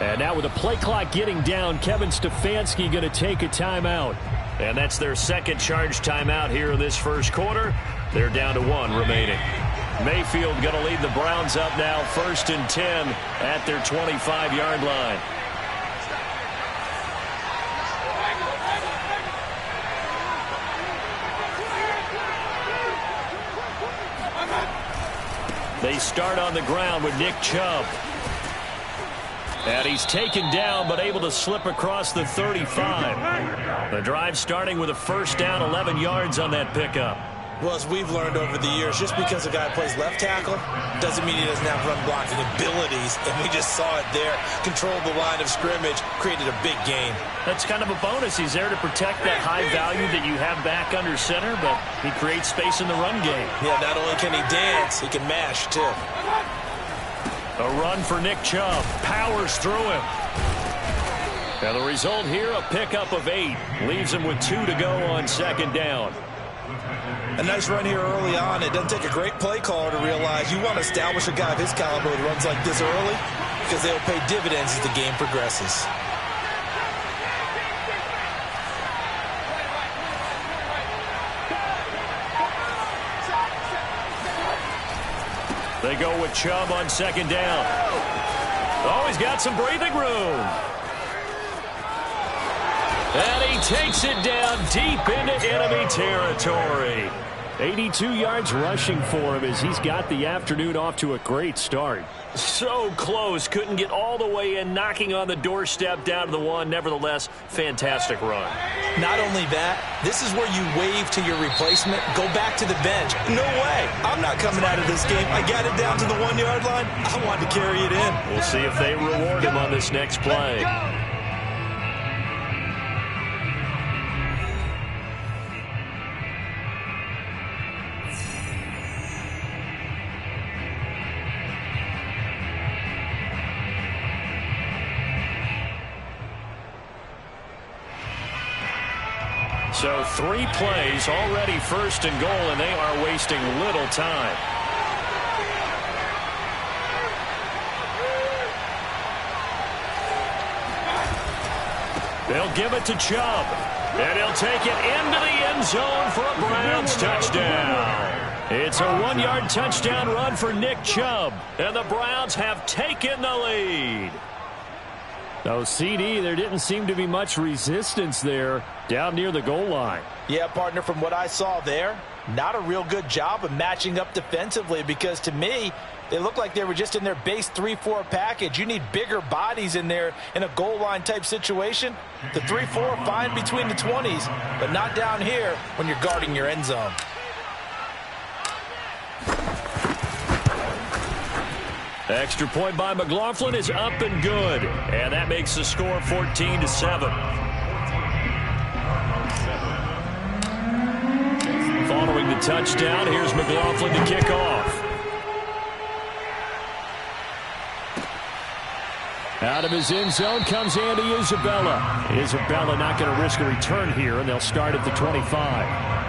And now with the play clock getting down, Kevin Stefanski going to take a timeout. And that's their second charge timeout here in this first quarter. They're down to 1 remaining. Mayfield going to lead the Browns up now, 1st and 10 at their 25-yard line. They start on the ground with Nick Chubb. And he's taken down but able to slip across the 35. The drive starting with a first down, 11 yards on that pickup. Well, as we've learned over the years, just because a guy plays left tackle doesn't mean he doesn't have run blocking abilities. And we just saw it there. Controlled the line of scrimmage, created a big gain. That's kind of a bonus. He's there to protect that high value that you have back under center, but he creates space in the run game. Yeah, not only can he dance, he can mash, too. A run for Nick Chubb. Powers through him. And the result here, a pickup of 8. Leaves him with 2 to go on second down. A nice run here early on. It doesn't take a great play caller to realize you want to establish a guy of his caliber with runs like this early because they'll pay dividends as the game progresses. They go with Chubb on second down. Oh, he's got some breathing room. And he takes it down deep into enemy territory. 82 yards rushing for him as he's got the afternoon off to a great start. So close. Couldn't get all the way in, knocking on the doorstep down to the 1. Nevertheless, fantastic run. Not only that, this is where you wave to your replacement. Go back to the bench. No way. I'm not coming out of this game. I got it down to the 1-yard line. I wanted to carry it in. We'll see if they reward him on this next play. So 3 plays, already 1st and goal, and they are wasting little time. They'll give it to Chubb, and he'll take it into the end zone for a Browns touchdown. It's a 1-yard touchdown run for Nick Chubb, and the Browns have taken the lead. So, CD, there didn't seem to be much resistance there down near the goal line. Yeah, partner, from what I saw there, not a real good job of matching up defensively because, to me, they looked like they were just in their base 3-4 package. You need bigger bodies in there in a goal line type situation. The 3-4 fine between the 20s, but not down here when you're guarding your end zone. Extra point by McLaughlin is up and good. And that makes the score 14-7. Following the touchdown, here's McLaughlin to kick off. Out of his end zone comes Andy Isabella. Isabella not going to risk a return here, and they'll start at the 25.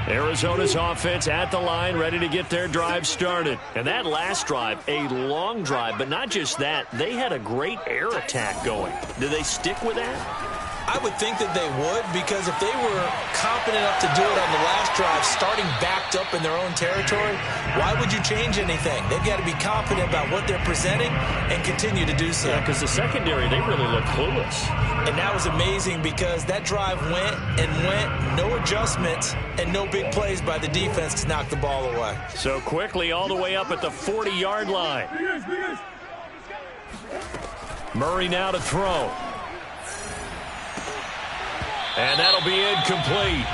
Arizona's offense at the line, ready to get their drive started. And that last drive, a long drive, but not just that. They had a great air attack going. Do they stick with that? I would think that they would, because if they were confident enough to do it on the last drive, starting backed up in their own territory, why would you change anything? They've got to be confident about what they're presenting and continue to do so. Yeah, because the secondary, they really looked clueless. And that was amazing because that drive went and went, no adjustments, and no big plays by the defense to knock the ball away. So quickly all the way up at the 40-yard line. Murray now to throw. And that'll be incomplete.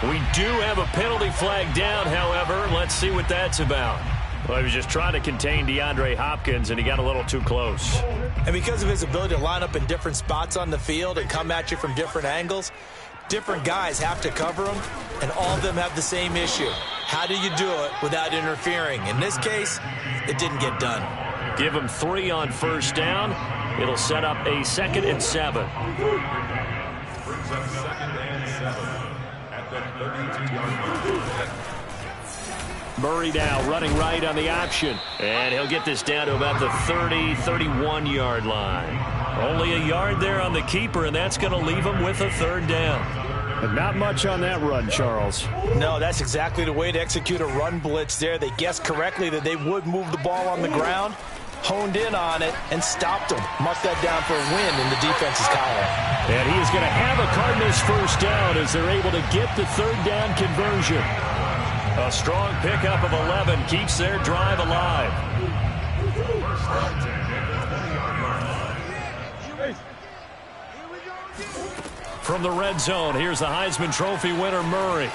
We do have a penalty flag down, however. Let's see what that's about. Well, he was just trying to contain DeAndre Hopkins, and he got a little too close. And because of his ability to line up in different spots on the field and come at you from different angles, different guys have to cover him, and all of them have the same issue. How do you do it without interfering? In this case, it didn't get done. Give him 3 on first down. It'll set up a 2nd and 7. Murray now running right on the option. And he'll get this down to about the 30, 31-yard line. Only a yard there on the keeper, and that's going to leave him with a 3rd down. But not much on that run, Charles. No, that's exactly the way to execute a run blitz there. They guessed correctly that they would move the ball on the ground, honed in on it, and stopped them. Mark that down for a win in the defense's column. And he is going to have a Cardinals first down as they're able to get the 3rd down conversion. A strong pickup of 11 keeps their drive alive. From the red zone, here's the Heisman Trophy winner, Murray.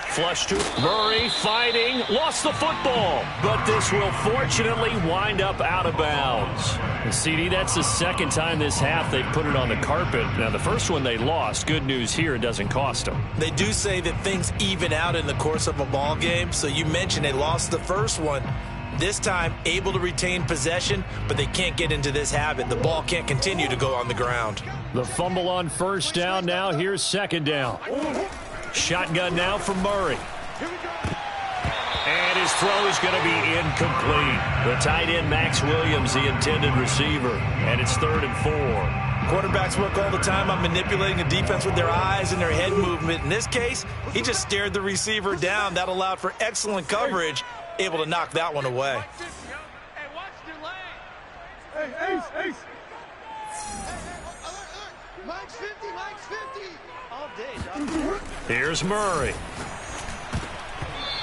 Flush to Murray, fighting, lost the football. But this will fortunately wind up out of bounds. And CD, that's the 2nd time this half they've put it on the carpet. Now, the first one they lost. Good news here, it doesn't cost them. They do say that things even out in the course of a ball game. So you mentioned they lost the first one. This time, able to retain possession, but they can't get into this habit. The ball can't continue to go on the ground. The fumble on first down. Now here's 2nd down. Shotgun now from Murray. And his throw is going to be incomplete. The tight end, Max Williams, the intended receiver. And it's 3rd and 4. Quarterbacks work all the time on manipulating the defense with their eyes and their head movement. In this case, he just stared the receiver down. That allowed for excellent coverage, able to knock that one away. Hey, Ace. Mike's 50. All day, dog. Here's Murray.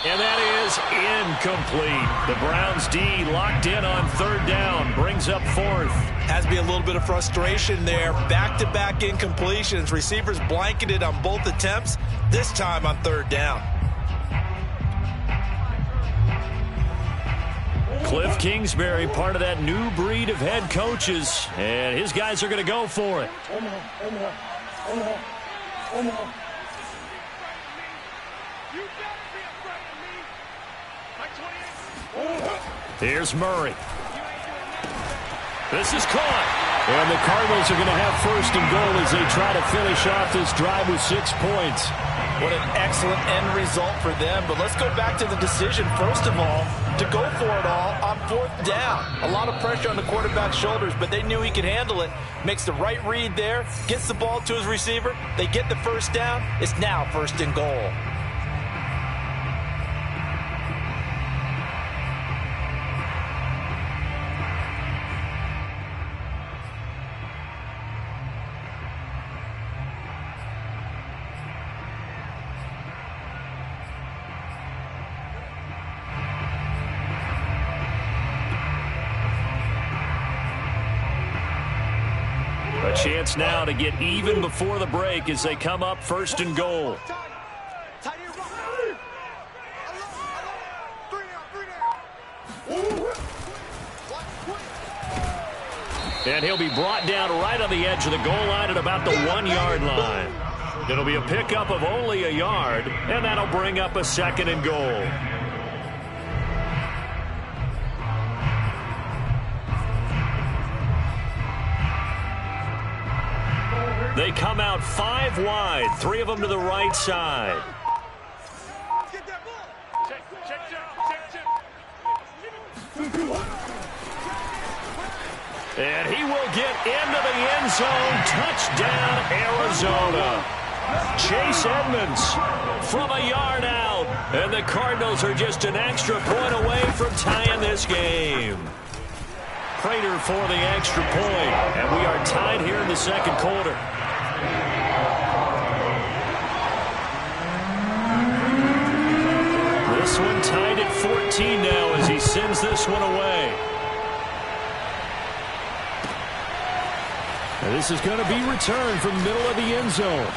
And that is incomplete. The Browns D locked in on 3rd down. Brings up 4th. Has to be a little bit of frustration there. Back-to-back incompletions. Receivers blanketed on both attempts. This time on 3rd down. Cliff Kingsbury, part of that new breed of head coaches. And his guys are going to go for it. Here's Murray. This is caught. And the Cardinals are going to have 1st and goal as they try to finish off this drive with 6 points. What an excellent end result for them. But let's go back to the decision, first of all, to go for it all on 4th down. A lot of pressure on the quarterback's shoulders, but they knew he could handle it. Makes the right read there, gets the ball to his receiver. They get the 1st down. It's now 1st and goal. Chance now to get even before the break as they come up 1st and goal. And he'll be brought down right on the edge of the goal line at about the 1-yard line. It'll be a pickup of only a yard, and that'll bring up a 2nd and goal. They come out 5 wide, 3 of them to the right side. And he will get into the end zone. Touchdown, Arizona. Chase Edmonds from a yard out. And the Cardinals are just an extra point away from tying this game. Prater for the extra point. And we are tied here in the 2nd quarter. This one tied at 14 now as he sends this one away. And this is going to be returned from the middle of the end zone.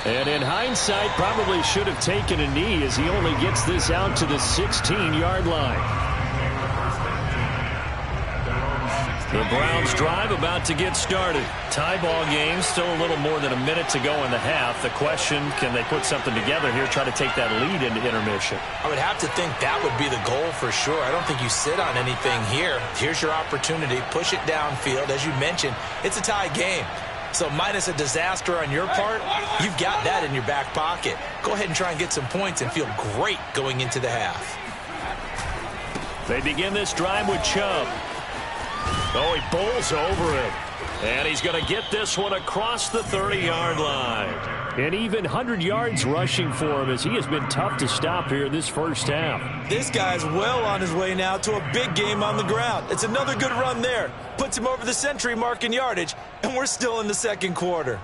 And in hindsight, probably should have taken a knee as he only gets this out to the 16-yard line. The Browns drive about to get started. Tie ball game, still a little more than a minute to go in the half. The question, can they put something together here, try to take that lead into intermission? I would have to think that would be the goal for sure. I don't think you sit on anything here. Here's your opportunity. Push it downfield. As you mentioned, it's a tie game. So minus a disaster on your part, you've got that in your back pocket. Go ahead and try and get some points and feel great going into the half. They begin this drive with Chubb. Oh, he bowls over it. And he's going to get this one across the 30-yard line. And even 100 yards rushing for him, as he has been tough to stop here this first half. This guy's well on his way now to a big game on the ground. It's another good run there. Puts him over the century mark in yardage, and we're still in the second quarter.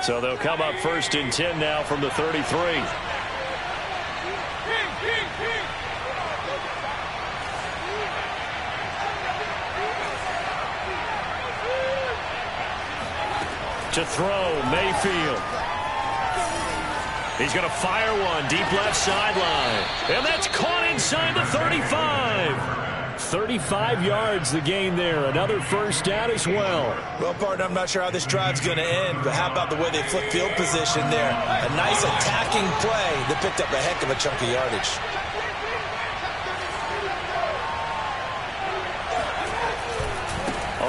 So they'll come up 1st and 10 now from the 33. To throw, Mayfield. He's going to fire one deep left sideline. And that's caught inside the 35. 35 yards the gain there. Another first down as well. Well, partner, I'm not sure how this drive's going to end, but how about the way they flip field position there? A nice attacking play that picked up a heck of a chunk of yardage.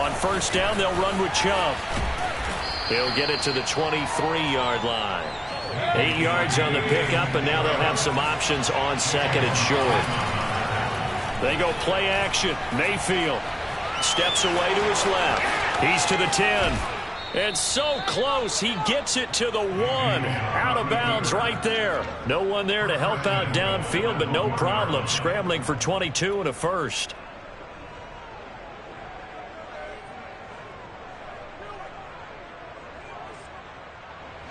On first down, they'll run with Chubb. He'll get it to the 23-yard line. 8 yards on the pickup, and now they'll have some options on second and short. They go play action. Mayfield steps away to his left. He's to the 10. And so close, he gets it to the 1. Out of bounds right there. No one there to help out downfield, but no problem. Scrambling for 22 and a first.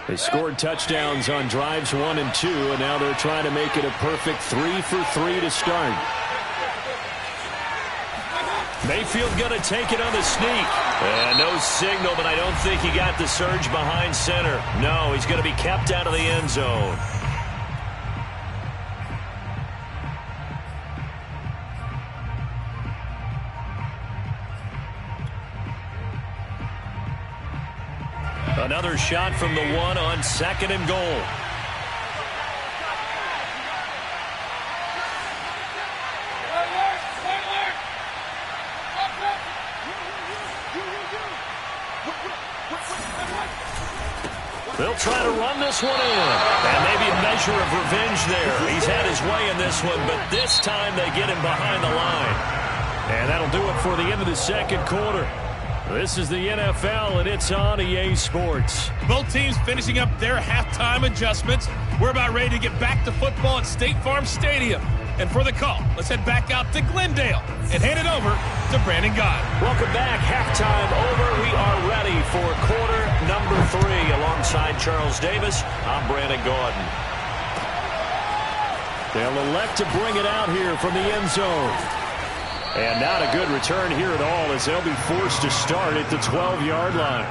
They scored touchdowns on drives 1 and 2, and now they're trying to make it a perfect 3 for 3 to start. Mayfield going to take it on the sneak. And no signal, but I don't think he got the surge behind center. No, he's going to be kept out of the end zone. Another shot from the 1 on 2nd and goal. They'll try to run this one in. And maybe a measure of revenge there. He's had his way in this one, but this time they get him behind the line. And that'll do it for the end of the second quarter. This is the NFL, and it's on EA Sports. Both teams finishing up their halftime adjustments. We're about ready to get back to football at State Farm Stadium. And for the call, let's head back out to Glendale and hand it over to Brandon Gott. Welcome back. Halftime over. We are ready for quarter number 3. Alongside Charles Davis, I'm Brandon Gaudin. They'll elect to bring it out here from the end zone. And not a good return here at all, as they'll be forced to start at the 12-yard line.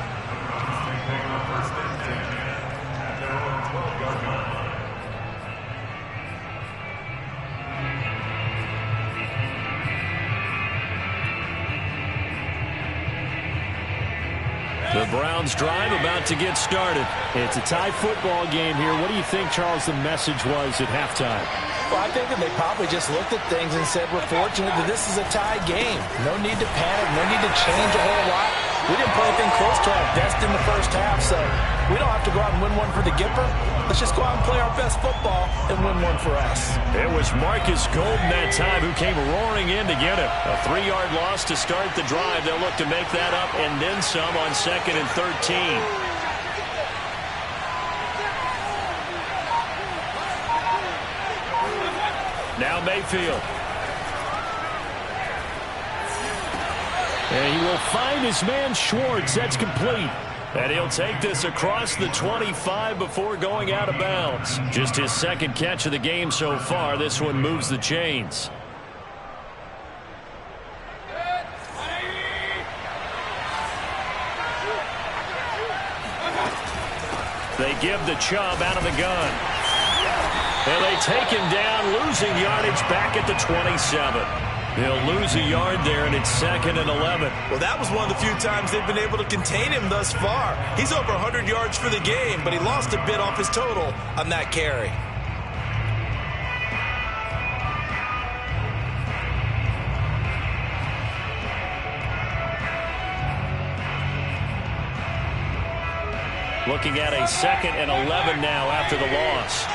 The Browns drive about to get started. It's a tie football game here. What do you think, Charles, the message was at halftime? Well, I think that they probably just looked at things and said, we're fortunate that this is a tie game. No need to panic. No need to change a whole lot. We didn't play anything close to our best in the first half, so we don't have to go out and win one for the Gipper. Let's just go out and play our best football and win one for us. It was Marcus Golden that time who came roaring in to get it. A 3-yard loss to start the drive. They'll look to make that up and then some on 2nd and 13. Now Mayfield. And he will find his man Schwartz. That's complete. And he'll take this across the 25 before going out of bounds. Just his second catch of the game so far. This one moves the chains. They give the Chubb out of the gun. And they take him down, losing yardage back at the 27. He'll lose a yard there, and it's 2nd and 11. Well, that was one of the few times they've been able to contain him thus far. He's over 100 yards for the game, but he lost a bit off his total on that carry. Looking at a 2nd and 11 now after the loss.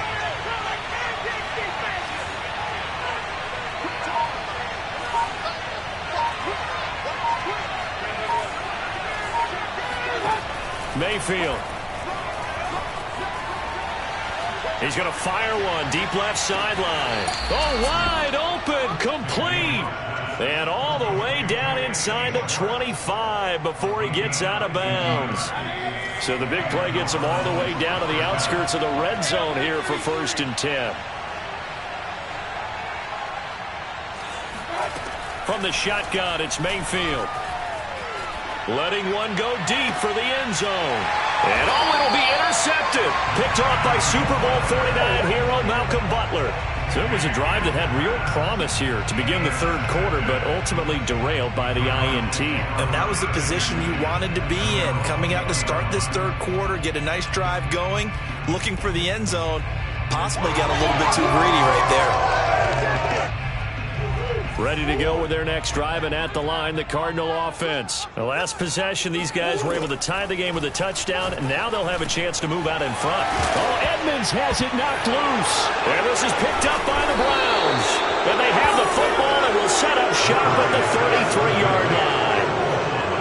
Mayfield. He's going to fire one deep left sideline. Oh, wide open, complete. And all the way down inside the 25 before he gets out of bounds. So the big play gets him all the way down to the outskirts of the red zone here for 1st and 10. From the shotgun, it's Mayfield. Letting one go deep for the end zone. And oh, it'll be intercepted. Picked off by Super Bowl 49 hero Malcolm Butler. So it was a drive that had real promise here to begin the 3rd quarter, but ultimately derailed by the INT. And that was the position you wanted to be in. Coming out to start this 3rd quarter, get a nice drive going, looking for the end zone. Possibly got a little bit too greedy right there. Ready to go with their next drive, and at the line, the Cardinal offense. The last possession, these guys were able to tie the game with a touchdown, and now they'll have a chance to move out in front. Oh, Edmonds has it knocked loose. And this is picked up by the Browns. And they have the football and will set up shop at the 33-yard line.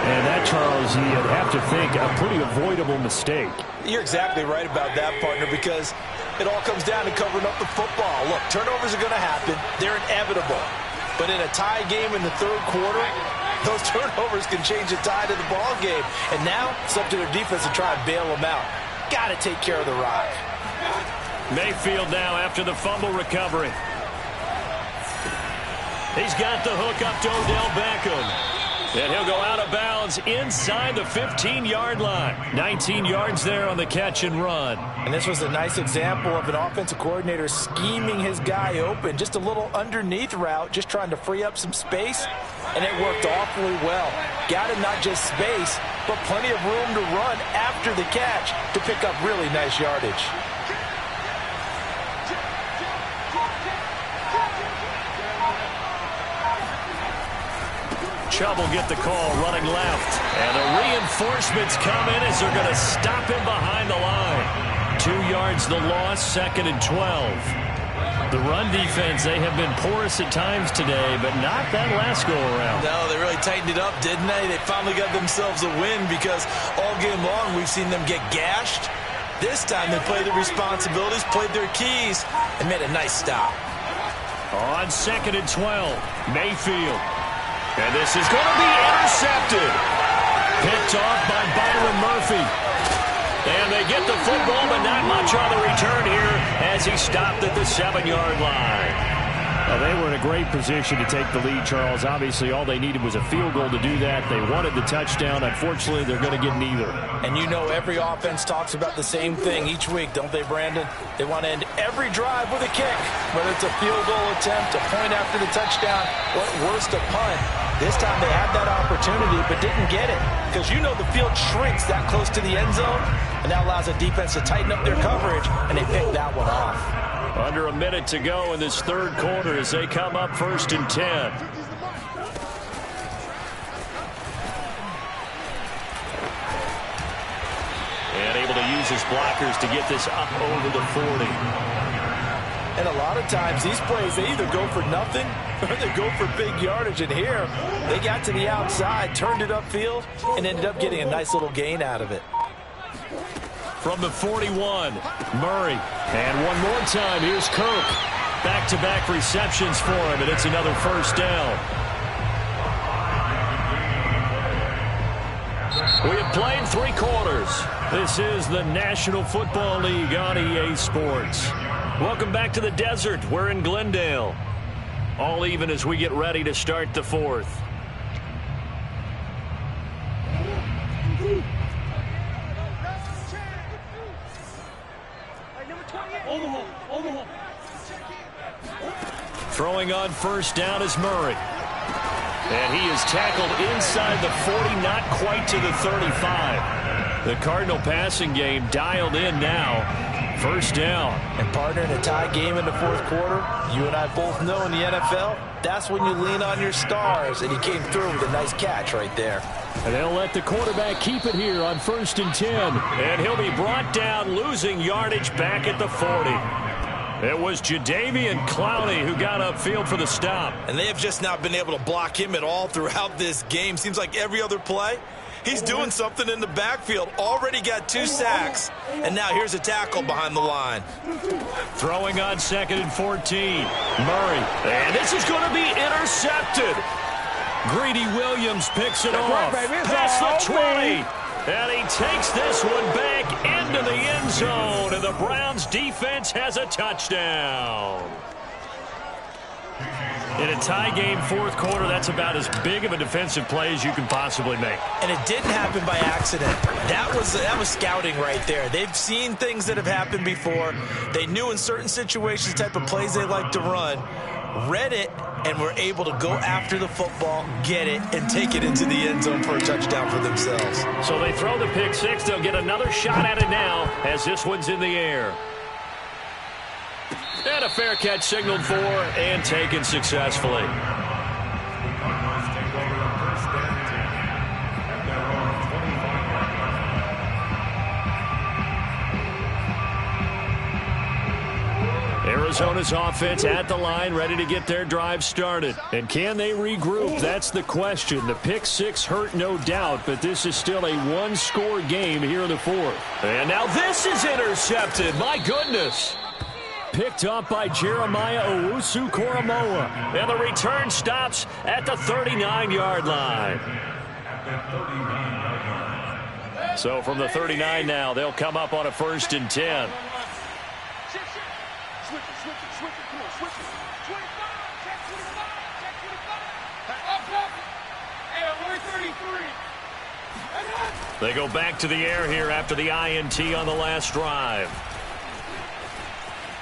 And that, Charles, you'd have to think a pretty avoidable mistake. You're exactly right about that, partner, because it all comes down to covering up the football. Look, turnovers are going to happen. They're inevitable. But in a tie game in the 3rd quarter, those turnovers can change the tide of the ball game. And now it's up to their defense to try and bail them out. Got to take care of the rock. Mayfield now after the fumble recovery. He's got the hook up to Odell Beckham. And he'll go out of bounds inside the 15-yard line. 19 yards there on the catch and run. And this was a nice example of an offensive coordinator scheming his guy open. Just a little underneath route, just trying to free up some space. And it worked awfully well. Got him not just space, but plenty of room to run after the catch to pick up really nice yardage. Chubb will get the call running left. And the reinforcements come in as they're going to stop him behind the line. 2 yards the loss, 2nd and 12. The run defense, they have been porous at times today, but not that last go-around. No, they really tightened it up, didn't they? They finally got themselves a win because all game long we've seen them get gashed. This time they played their responsibilities, played their keys, and made a nice stop. On 2nd and 12, Mayfield. And this is going to be intercepted. Picked off by Byron Murphy. And they get the football, but not much on the return here as he stopped at the 7-yard line. Well, they were in a great position to take the lead, Charles. Obviously, all they needed was a field goal to do that. They wanted the touchdown. Unfortunately, they're going to get neither. And you know every offense talks about the same thing each week, don't they, Brandon? They want to end every drive with a kick, whether it's a field goal attempt, a point after the touchdown, or at worst, a punt. This time they had that opportunity but didn't get it because you know the field shrinks that close to the end zone, and that allows the defense to tighten up their coverage, and they picked that one off. Under a minute to go in this 3rd quarter as they come up 1st and 10. And able to use his blockers to get this up over the 40. And a lot of times these plays, they either go for nothing or they go for big yardage. And here, they got to the outside, turned it upfield, and ended up getting a nice little gain out of it. From the 41, Murray. And one more time, here's Kirk. Back-to-back receptions for him, and it's another 1st down. We have played 3 quarters. This is the National Football League on EA Sports. Welcome back to the desert. We're in Glendale. All even as we get ready to start the 4th. Throwing on first down is Murray. And he is tackled inside the 40, not quite to the 35. The Cardinal passing game dialed in now. First down. And partner, in a tie game in the fourth quarter, you and I both know in the NFL, that's when you lean on your stars. And he came through with a nice catch right there. And they'll let the quarterback keep it here on 1st and 10. And he'll be brought down, losing yardage back at the 40. It was Jadeveon Clowney who got upfield for the stop. And they have just not been able to block him at all throughout this game. Seems like every other play, he's doing something in the backfield. Already got 2 sacks. And now here's a tackle behind the line. Throwing on 2nd and 14. Murray. And this is going to be intercepted. Greedy Williams picks it off. Past the 20. And he takes this one back into the end zone. And the Browns defense has a touchdown. In a tie game fourth quarter, that's about as big of a defensive play as you can possibly make. And it didn't happen by accident. That was scouting right there. They've seen things that have happened before. They knew in certain situations the type of plays they like to run. Read it, and were able to go after the football, get it, and take it into the end zone for a touchdown for themselves. So they throw the pick six. They'll get another shot at it now as this one's in the air. And a fair catch signaled for and taken successfully. Arizona's offense at the line, ready to get their drive started. And can they regroup? That's the question. The pick six hurt, no doubt, but this is still a one-score game here in the fourth. And now this is intercepted. My goodness. Picked up by Jeremiah Owusu-Koramoah. And the return stops at the 39-yard line. So from the 39 now, they'll come up on a 1st and 10. They go back to the air here after the INT on the last drive.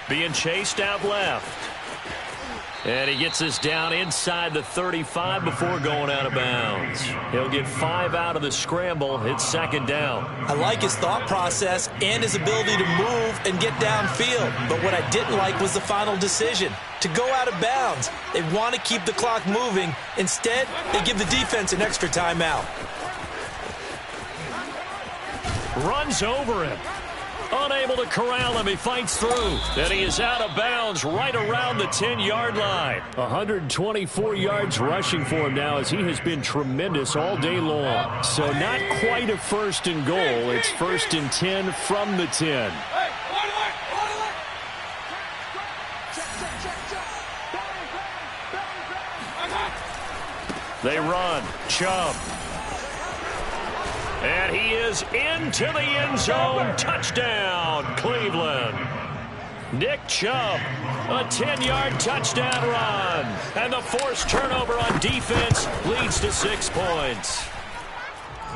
Being chased out left. And he gets us down inside the 35 before going out of bounds. He'll get 5 out of the scramble. It's 2nd down. I like his thought process and his ability to move and get downfield. But what I didn't like was the final decision, to go out of bounds. They want to keep the clock moving. Instead, they give the defense an extra timeout. Runs over him. Unable to corral him. He fights through. And he is out of bounds right around the 10-yard line. 124 yards rushing for him now as he has been tremendous all day long. So not quite a 1st and goal. It's 1st and 10 from the 10. They run. Chubb. And he is into the end zone. Touchdown, Cleveland. Nick Chubb, a 10-yard touchdown run. And the forced turnover on defense leads to 6 points.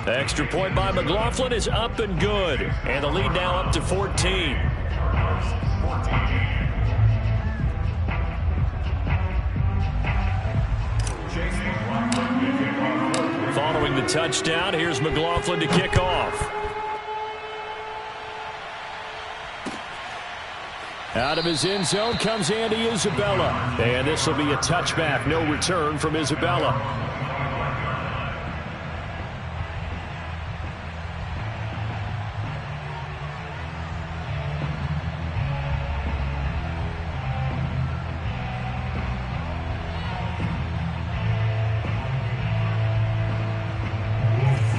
The extra point by McLaughlin is up and good. And the lead now up to 14. Following the touchdown, here's McLaughlin to kick off. Out of his end zone comes Andy Isabella. And this will be a touchback. No return from Isabella.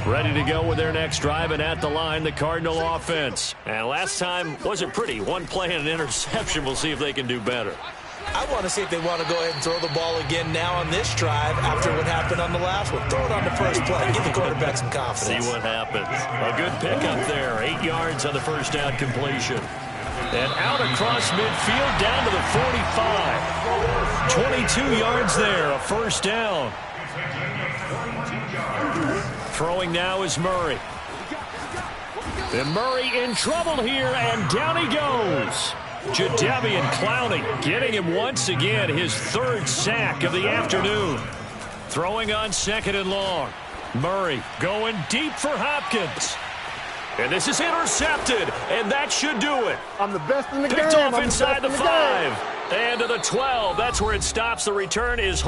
Ready to go with their next drive, and at the line, the Cardinal offense. And last time wasn't pretty. One play and an interception. We'll see if they can do better. I want to see if they want to go ahead and throw the ball again now on this drive after what happened on the last one. Throw it on the first play. Give the quarterback some confidence. See what happens. A good pickup there. 8 yards on the first down completion. And out across midfield down to the 45. 22 yards there. A first down. Throwing now is Murray. And Murray in trouble here, and down he goes. Jadeveon Clowney getting him once again, his third sack of the afternoon. Throwing on 2nd and long. Murray going deep for Hopkins. And this is intercepted, and that should do it. I'm the best in the game. Picked off inside the 5. And to the 12. That's where it stops. The return is